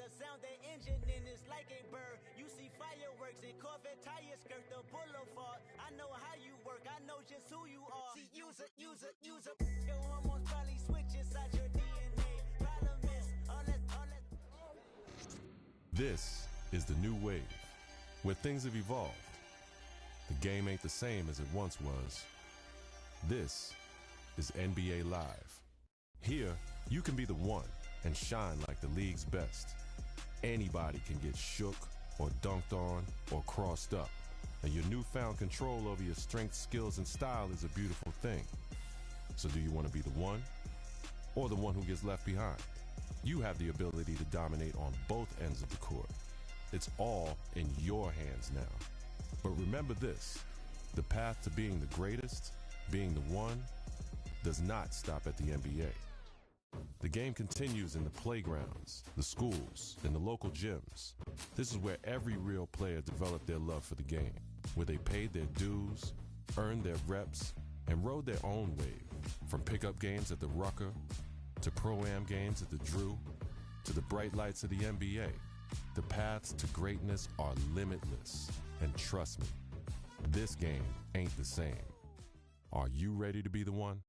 the sound the engine in is like a bird. You see fireworks and Corvette tires skirt the boulevard. I know how you work, I know just who you are. See, user. Your hormones probably switch inside your DNA. Problem is, all that. This is the new wave, where things have evolved. The game ain't the same as it once was. This is NBA Live. Here, you can be the one and shine like the league's best. Anybody can get shook or dunked on or crossed up. And your newfound control over your strength, skills, and style is a beautiful thing. So do you want to be the one or the one who gets left behind? You have the ability to dominate on both ends of the court. It's all in your hands now. But remember this, the path to being the greatest, being the one, does not stop at the NBA. The game continues in the playgrounds, the schools, and the local gyms. This is where every real player developed their love for the game, where they paid their dues, earned their reps, and rode their own wave. From pickup games at the Rucker, to Pro-Am games at the Drew, to the bright lights of the NBA. The paths to greatness are limitless. And trust me, this game ain't the same. Are you ready to be the one?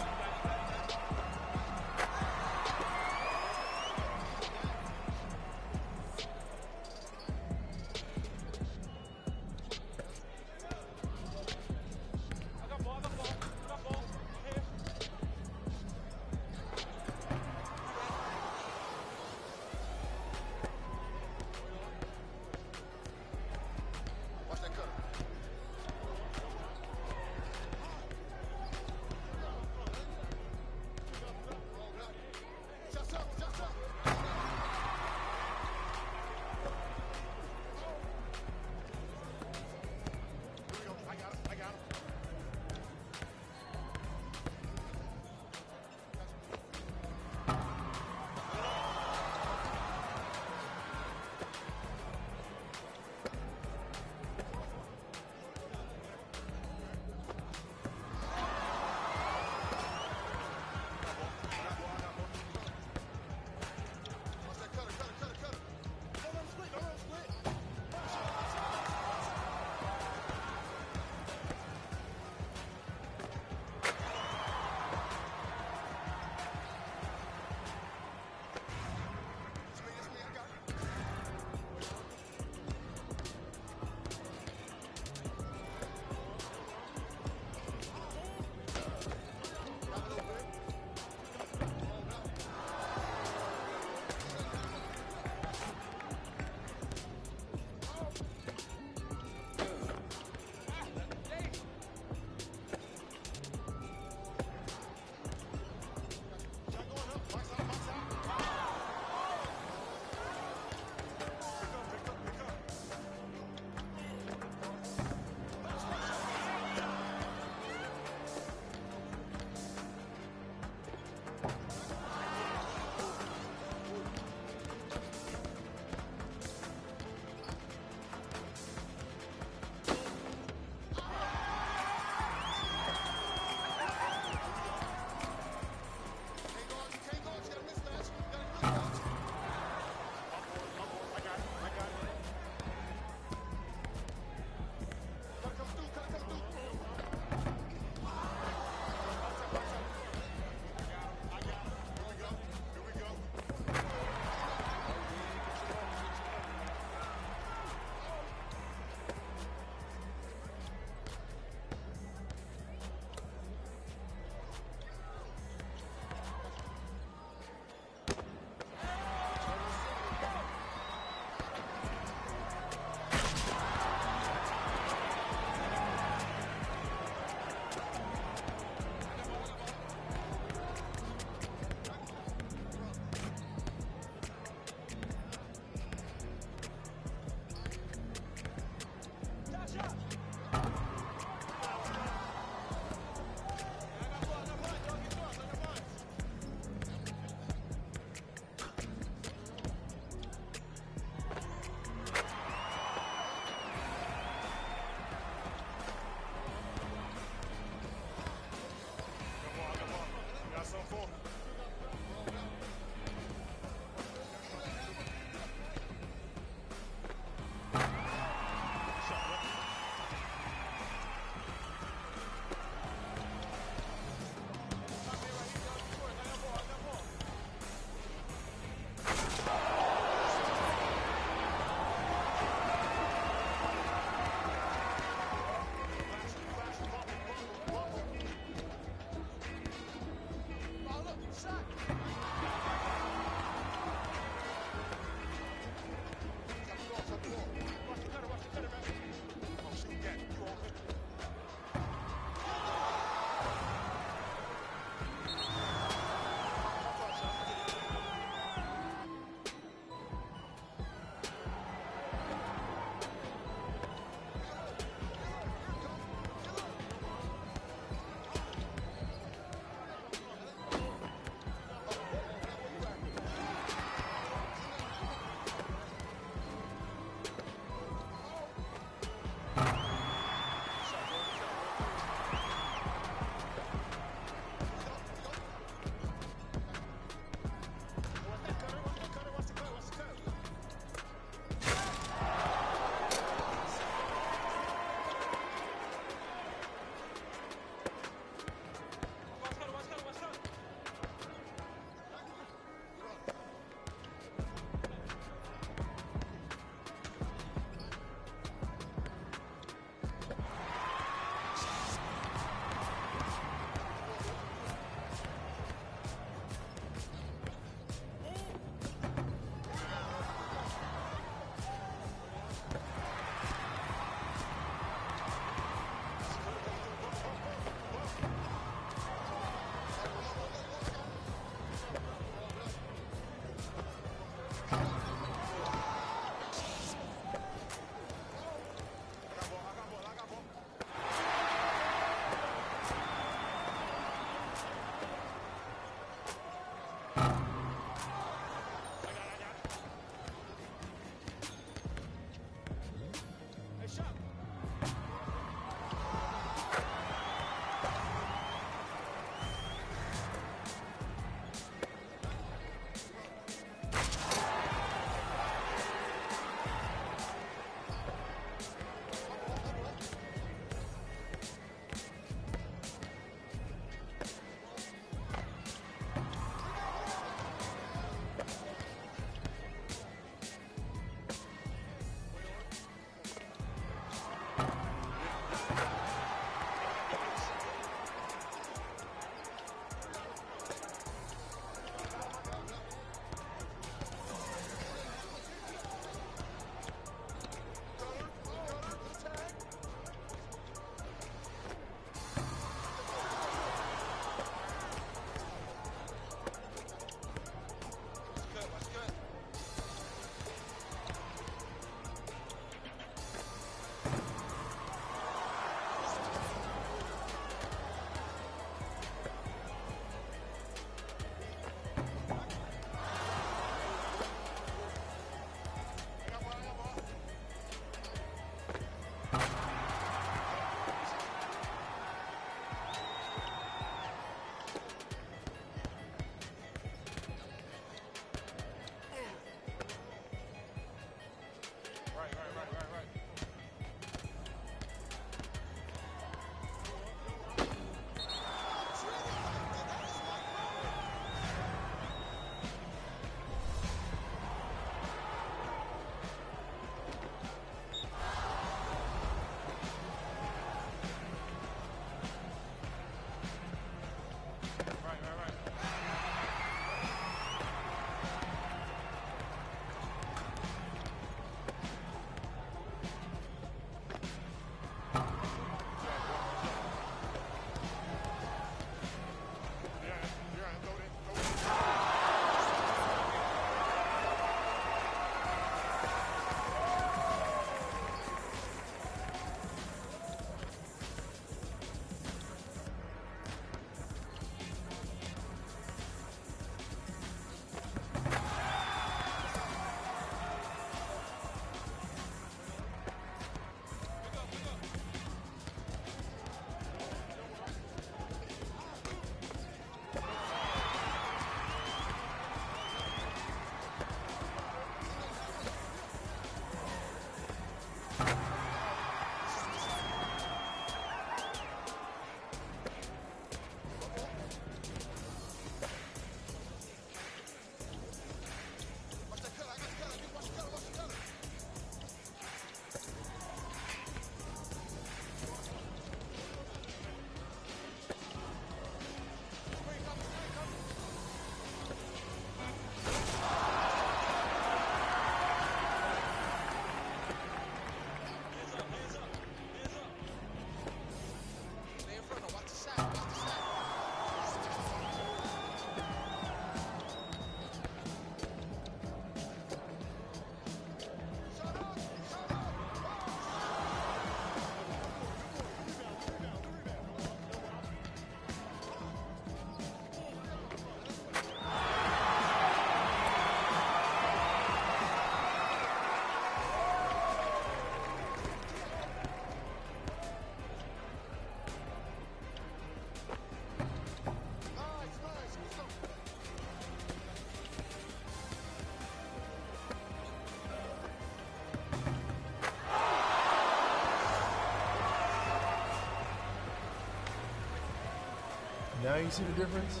Now you see the difference?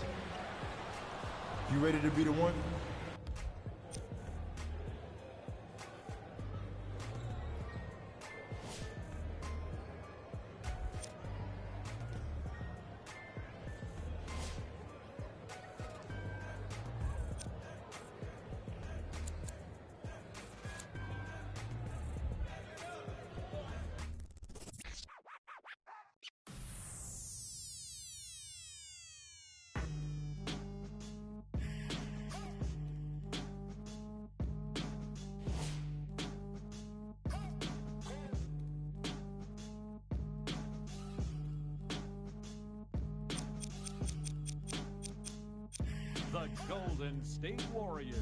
You ready to be the one? The Golden State Warriors.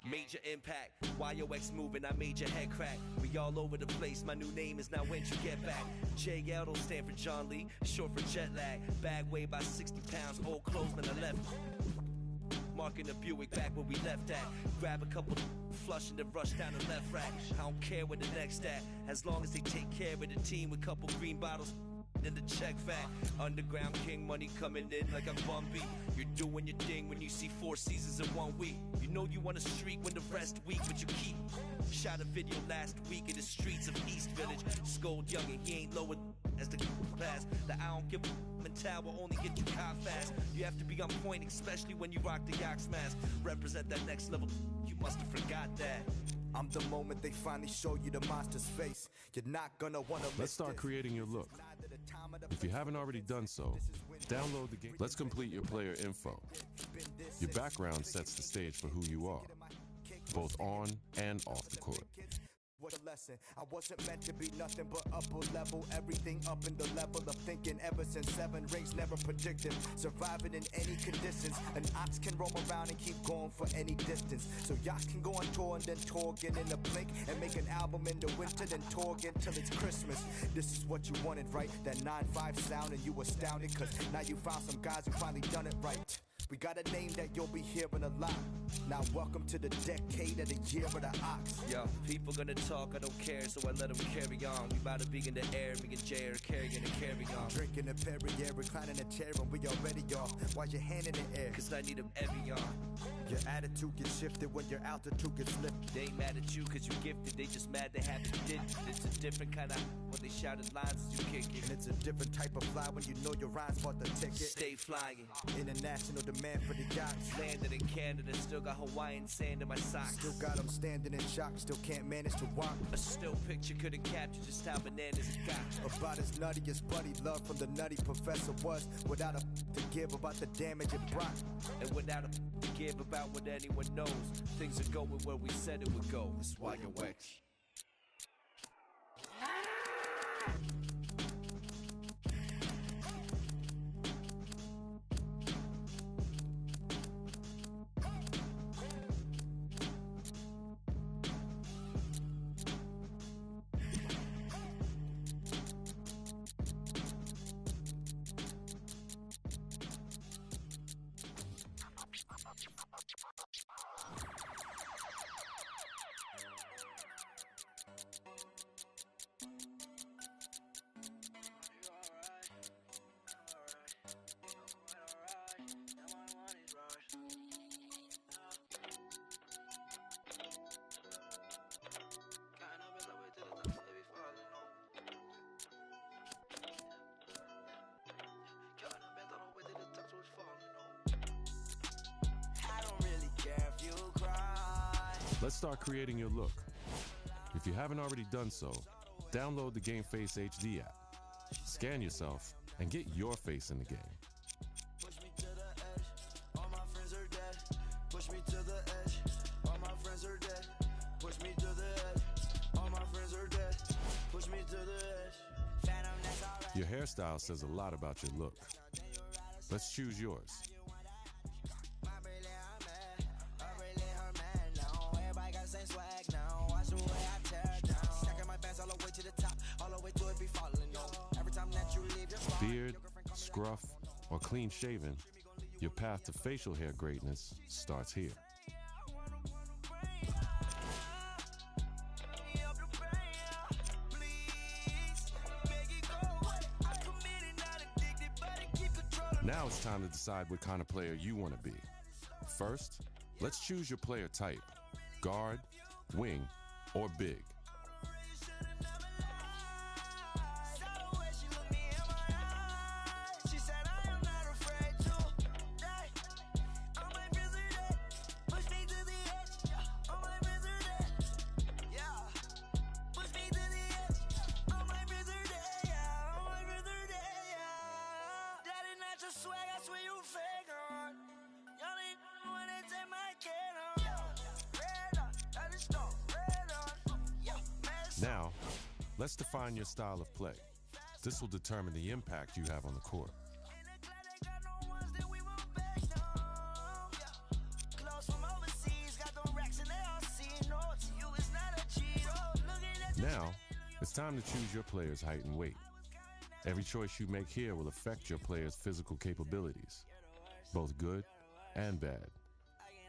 Major impact, YOX moving, I made your head crack. We all over the place, my new name is now when you get back. JL don't stand for John Lee, short for jet lag. Bag weighed by 60 pounds, old clothes on the left. Marking the Buick back where we left at. Grab a couple, flush and then rush down the left rack. I don't care where the next at, as long as they take care of the team with couple green bottles. In the check fat, underground king, money coming in like I'm Bumby. You're doing your thing when you see 4 seasons in 1 week. You know you want a streak when the rest weak, but you keep. Shot a video last week in the streets of East Village. Scold young and he ain't lower as the class. The I don't give a mental will only get you caught fast. You have to be on point, especially when you rock the Yox mask. Represent that next level, you must have forgot that. I'm the moment they finally show you the monster's face. You're not gonna wanna miss. Let's start creating your look. If you haven't already done so, download the game. Let's complete your player info. Your background sets the stage for who you are, both on and off the court. What a lesson. I wasn't meant to be nothing but upper level. Everything up in the level of thinking ever since 7 rings never predicted. Surviving in any conditions. An ox can roam around and keep going for any distance. So y'all can go on tour and then tour again in a blink. And make an album in the winter, then tour again till it's Christmas. This is what you wanted, right? That 9-5 sound and you astounded. Cause now you found some guys who finally done it right. We got a name that you'll be hearing a lot. Now welcome to the decade of the year of the ox. Yo, people gonna talk, I don't care, so I let them carry on. We about to be in the air, me and Jay are carrying and carry on. Drinking a Perrier, reclining a chair, and we already off. Why your hand in the air? Cause I need them every on. Your attitude gets shifted when your altitude gets lifted. They ain't mad at you cause you gifted, they just mad they haven't did. It's a different kind of when they shouted lines as you kick it. And it's a different type of fly when you know your rhymes bought the ticket. Stay flying. International demand for the yachts. Landed in Canada, still got Hawaiian sand in my socks. Still got them standing in shock, still can't manage to walk. A still picture couldn't capture just how bananas it got. About as nutty as Buddy Love from the Nutty Professor was. Without a to give about the damage it brought. And without a to give about what anyone knows. Things are going where we said it would go. That's why you're wet. Let's start creating your look. If you haven't already done so, download the GameFace HD app. Scan yourself and get your face in the game. Push me to the edge, all my friends are dead. Push me to the edge, all my friends are dead. Push me to the edge, all my friends are dead. Push me to the edge. Phantom, that's alright. Your hairstyle says a lot about your look. Let's choose yours. Beard, scruff, or clean shaven, your path to facial hair greatness starts here. Now it's time to decide what kind of player you want to be. First, let's choose your player type: guard, wing, or big. Now, let's define your style of play. This will determine the impact you have on the court. Now, it's time to choose your player's height and weight. Every choice you make here will affect your player's physical capabilities, both good and bad.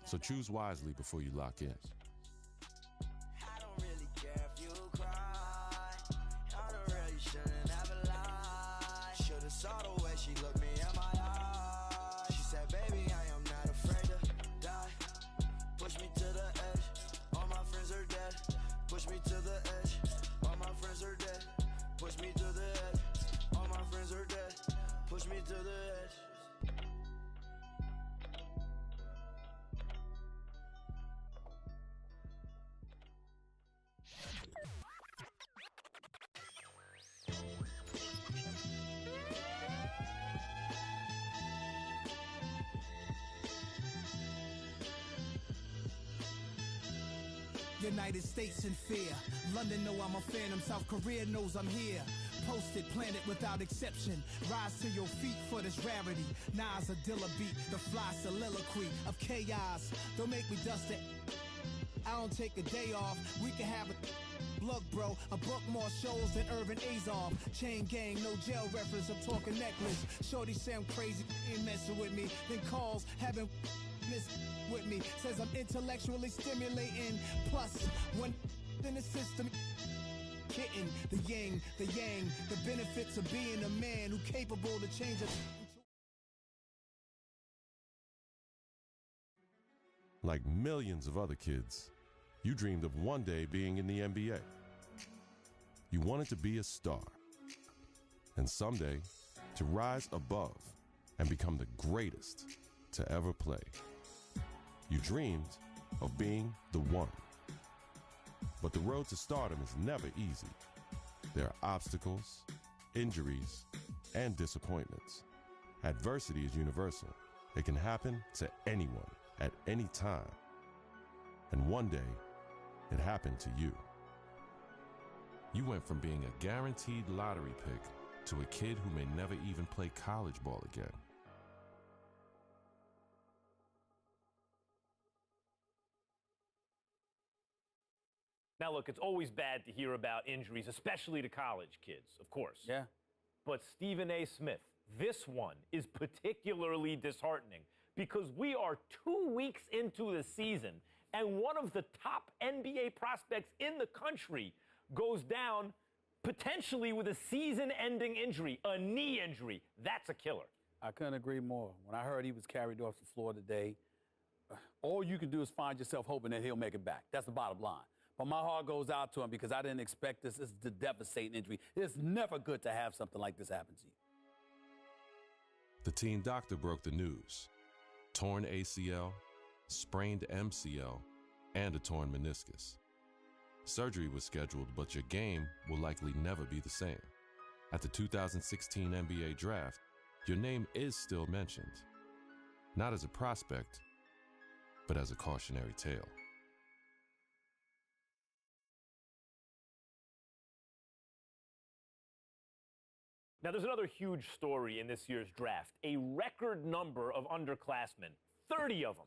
So choose wisely before you lock in. Saw the way she looked me in my eyes. She said, baby, I am not afraid to die. Push me to the edge, all my friends are dead. Push me to the edge, all my friends are dead. Push me to the edge, all my friends are dead. Push me to the edge. United States in fear. London know I'm a phantom. South Korea knows I'm here. Posted, planet without exception. Rise to your feet for this rarity. Nas a Dilla beat, the fly soliloquy of chaos. Don't make me dust it. I don't take a day off. We can have a look, bro. I book more shows than Irvin Azov. Chain gang, no jail reference. I'm talking necklace. Shorty say I'm crazy, ain't messing with me. Then calls, having miss with me. Says I'm intellectually stimulating. Plus, when in the system, kitten, the yang, the benefits of being a man who capable to change a. Like millions of other kids, you dreamed of one day being in the NBA. You wanted to be a star. And someday, to rise above and become the greatest to ever play. You dreamed of being the one. But the road to stardom is never easy. There are obstacles, injuries, and disappointments. Adversity is universal. It can happen to anyone at any time. And one day, it happened to you. You went from being a guaranteed lottery pick to a kid who may never even play college ball again. Now, look, it's always bad to hear about injuries, especially to college kids, of course. Yeah. But Stephen A. Smith, this one is particularly disheartening because we are 2 weeks into the season and one of the top NBA prospects in the country goes down potentially with a season-ending injury, a knee injury. That's a killer. I couldn't agree more. When I heard he was carried off the floor today, all you can do is find yourself hoping that he'll make it back. That's the bottom line. But my heart goes out to him because I didn't expect this. This is a devastating injury. It's never good to have something like this happen to you. The team doctor broke the news. Torn ACL, sprained MCL, and a torn meniscus. Surgery was scheduled, but your game will likely never be the same. At the 2016 NBA draft, your name is still mentioned. Not as a prospect, but as a cautionary tale. Now, there's another huge story in this year's draft. A record number of underclassmen, 30 of them,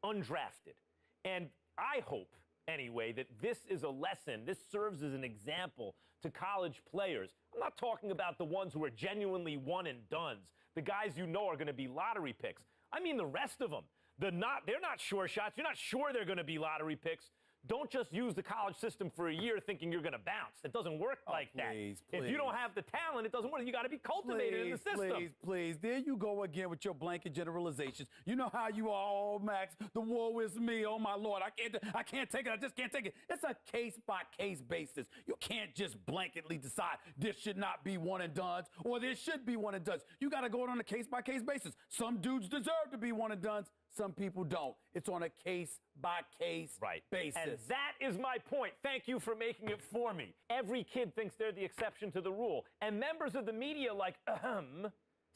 undrafted. And I hope, anyway, that this is a lesson, this serves as an example to college players. I'm not talking about the ones who are genuinely one and dones, the guys you know are going to be lottery picks. I mean the rest of them. They're not sure shots. You're not sure they're going to be lottery picks. don't just use the college system for a year thinking you're going to bounce. It doesn't work like that. If you don't have the talent, it doesn't work. You got to be cultivated in the system. Please. There you go again with your blanket generalizations. You know how you are, oh, Max, the war is me. Oh, my Lord, I can't take it. I just can't take it. It's a case-by-case basis. You can't just blanketly decide this should not be one and dones or this should be one and dones. You got to go on a case-by-case basis. Some dudes deserve to be one and dones. Some people don't. It's on a case-by-case basis. And that is my point. Thank you for making it for me. Every kid thinks they're the exception to the rule. And members of the media like,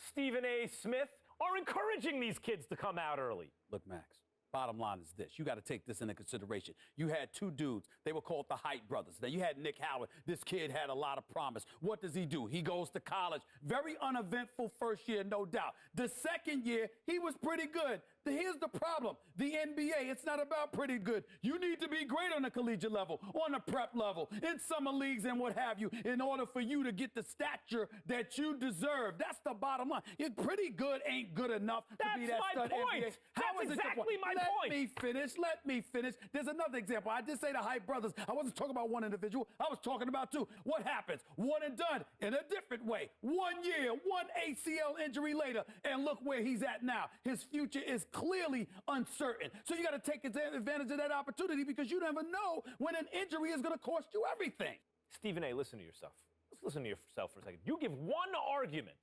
Stephen A. Smith, are encouraging these kids to come out early. Look, Max, bottom line is this. You got to take this into consideration. You had two dudes. They were called the Height brothers. Now, you had Nick Howard. This kid had a lot of promise. What does he do? He goes to college. Very uneventful first year, no doubt. The second year, he was pretty good. Here's the problem. The NBA, it's not about pretty good. You need to be great on the collegiate level, on the prep level, in summer leagues and what have you, in order for you to get the stature that you deserve. That's the bottom line. You're pretty good ain't good enough to be that stud NBA. That's exactly my point. Let me finish. There's another example. I did say the Height brothers. I wasn't talking about one individual. I was talking about two. What happens? One and done in a different way. 1 year, one ACL injury later, and look where he's at now. His future is clearly uncertain. So you got to take advantage of that opportunity because you never know when an injury is going to cost you everything. Stephen A., listen to yourself. Let's listen to yourself for a second. You give one argument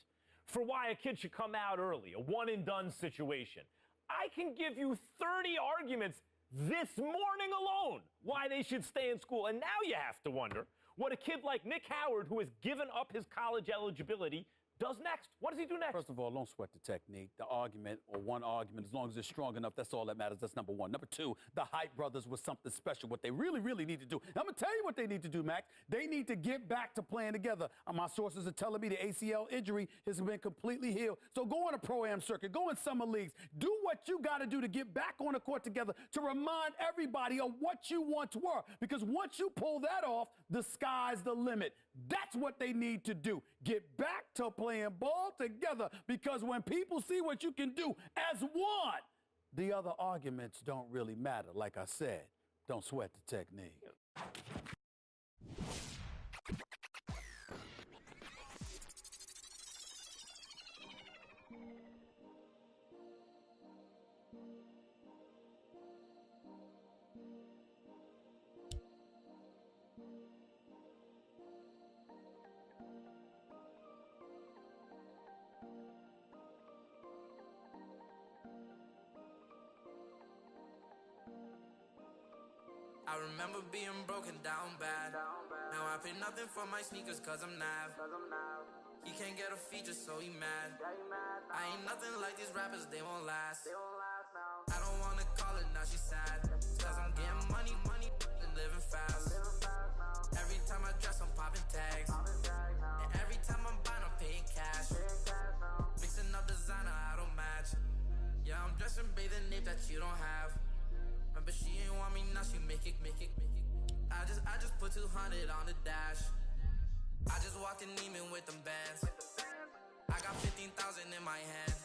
for why a kid should come out early, a one-and-done situation. I can give you 30 arguments this morning alone why they should stay in school. And now you have to wonder what a kid like Nick Howard, who has given up his college eligibility, does next. What does he do next? First of all, don't sweat the technique. The argument, or one argument, as long as it's strong enough, that's all that matters. That's number one. Number two, the Height brothers was something special. What they really, really need to do. I'm going to tell you what they need to do, Max. They need to get back to playing together. My sources are telling me the ACL injury has been completely healed. So go on a pro-am circuit. Go in summer leagues. Do what you got to do to get back on the court together to remind everybody of what you once were. Because once you pull that off, the sky's the limit. That's what they need to do. Get back to playing ball together, because when people see what you can do as one, the other arguments don't really matter. Like I said, don't sweat the technique. I remember being broken down bad. Now I pay nothing for my sneakers cause I'm Nav. He can't get a feature so he mad. I ain't nothing like these rappers, they won't last. I don't wanna call it, now she sad. Cause I'm getting money, and living fast. Every time I dress I'm popping tags. And every time I'm buying I'm paying cash. Mixing up designer I don't match. Yeah, I'm dressing bathing Ape that you don't have. But she ain't want me now, she make it. I just put 200 on the dash. I just walked in Neiman with them bands. I got 15,000 in my hand.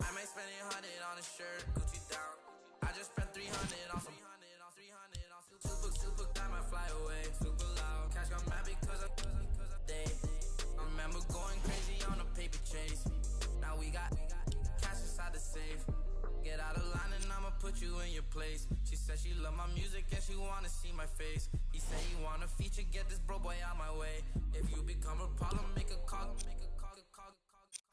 I might spend 800 on a shirt, Gucci down. I just spent 300 on some 300 on super I might fly away. Super loud, cash got mad because I day. I remember going crazy on a paper chase. Now we got cash inside the safe. Get out of line and I'ma put you in your place. She said she love my music and she wanna see my face. He said he wanna feature, get this bro boy out my way. If you become a problem, make a call.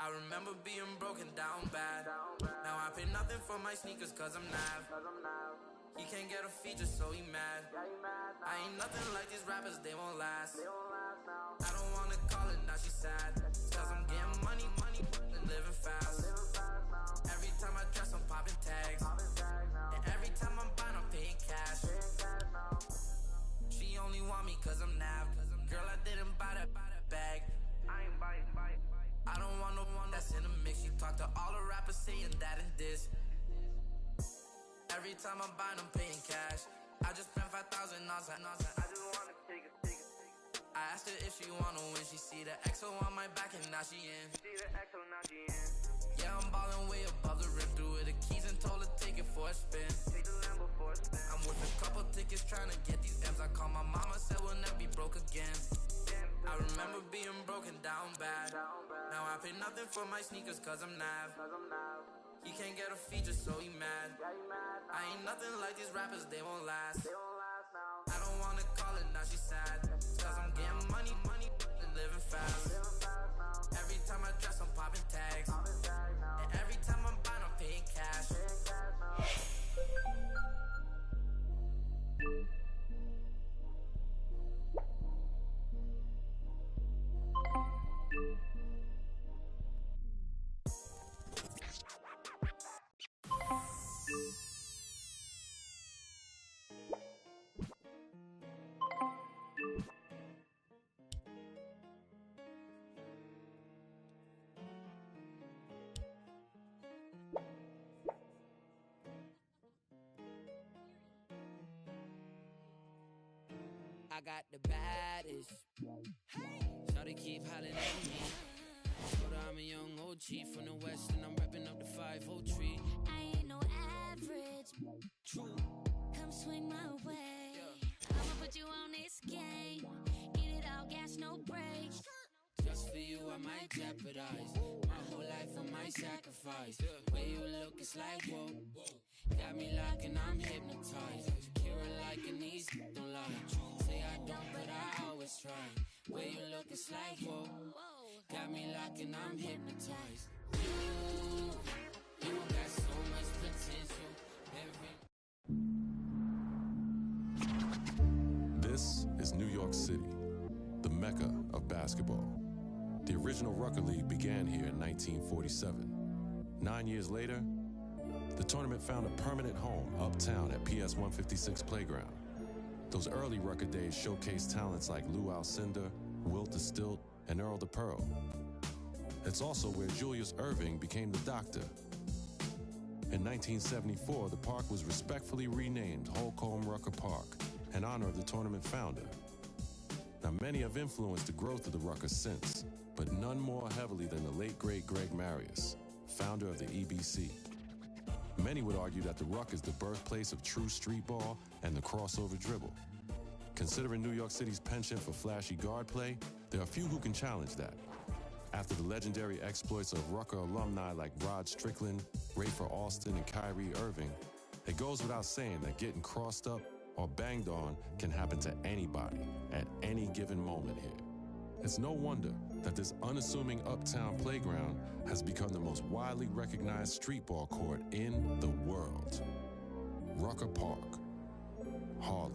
I remember being broken down bad. Now I pay nothing for my sneakers cause I'm Nav. He can't get a feature so he mad. I ain't nothing like these rappers, they won't last. I don't wanna call it, now she sad. Cause I'm getting money, and living fast. Every time I dress I'm popping tags. And every time I'm buying I'm paying cash. She only want me cause I'm Nav. Girl, I didn't buy that bag. I ain't buy it. I don't want no one that's in the mix. You talk to all the rappers saying that and this. Every time I'm buying, I'm paying cash. I just spent 5,000 on something. I just wanna take a. I asked her if she wanna win. She see the XO on my back and now she in. Yeah, I'm ballin' way above the rim. Threw her the keys and told her take it for a spin. Take the Lambo I'm worth a couple tickets trying to get these M's. I call my mama, said we'll never be broke again. I remember being broken down bad. Now I pay nothing for my sneakers cause I'm Nav. He can't get a feature so he mad. I ain't nothing like these rappers, they won't last. I don't wanna call it, now she's sad. Cause I'm getting money, and living fast. Every time I dress, I'm popping tags. And every time I'm buying, I'm paying cash. I got the baddest. Shawty keep hollering at me. Told her I'm a young OG from the west and I'm repping up the 503. I ain't no average. True. Come swing my way. I'ma put you on this game. Get it all, gas, no brakes. Just for you, I might jeopardize my whole life, I might sacrifice. Way you look, it's like whoa. Got me locking, I'm hypnotized. Shakira liking these, don't lie. Say I don't, but I always try. Way you look, it's like whoa. Got me locking, I'm hypnotized. You got so much potential. This is New York City, the mecca of basketball. The original Rucker League began here in 1947. 9 years later, the tournament found a permanent home uptown at PS 156 Playground. Those early Rucker days showcased talents like Lou Alcindor, Wilt the Stilt, and Earl the Pearl. It's also where Julius Erving became the Doctor. In 1974, the park was respectfully renamed Holcomb Rucker Park in honor of the tournament founder. Now, many have influenced the growth of the Rucker since, but none more heavily than the late, great Greg Marius, founder of the EBC. Many would argue that the Ruck is the birthplace of true street ball and the crossover dribble. Considering New York City's penchant for flashy guard play, there are few who can challenge that. After the legendary exploits of Rucker alumni like Rod Strickland, Rafer Alston, and Kyrie Irving, it goes without saying that getting crossed up or banged on can happen to anybody at any given moment here. It's no wonder that this unassuming uptown playground has become the most widely recognized street ball court in the world. Rucker Park, Harlem.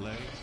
play